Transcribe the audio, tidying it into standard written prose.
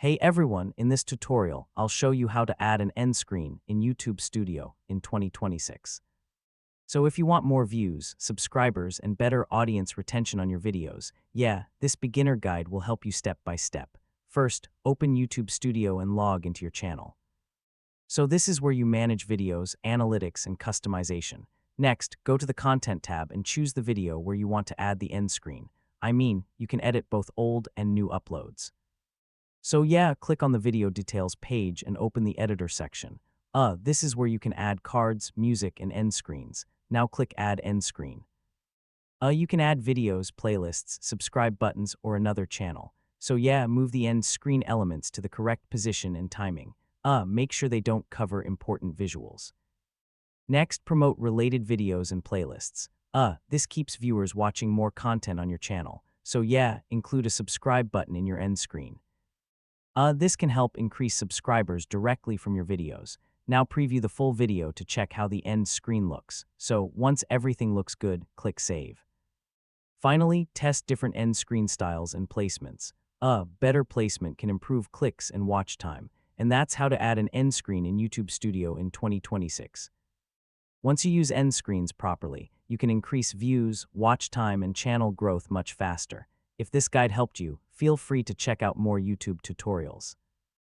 Hey everyone, in this tutorial, I'll show you how to add an end screen in YouTube Studio in 2026. So if you want more views, subscribers, and better audience retention on your videos, this beginner guide will help you step by step. First, open YouTube Studio and log into your channel. So this is where you manage videos, analytics, and customization. Next, go to the Content tab and choose the video where you want to add the end screen. You can edit both old and new uploads. So click on the video details page and open the editor section. This is where you can add cards, music, and end screens. Now click add end screen. You can add videos, playlists, subscribe buttons, or another channel. So move the end screen elements to the correct position and timing. Make sure they don't cover important visuals. Next, promote related videos and playlists. This keeps viewers watching more content on your channel. So include a subscribe button in your end screen. This can help increase subscribers directly from your videos. Now preview the full video to check how the end screen looks. So once everything looks good, click Save. Finally, test different end screen styles and placements. Better placement can improve clicks and watch time. And that's how to add an end screen in YouTube Studio in 2026. Once you use end screens properly, you can increase views, watch time, and channel growth much faster. If this guide helped you, feel free to check out more YouTube tutorials.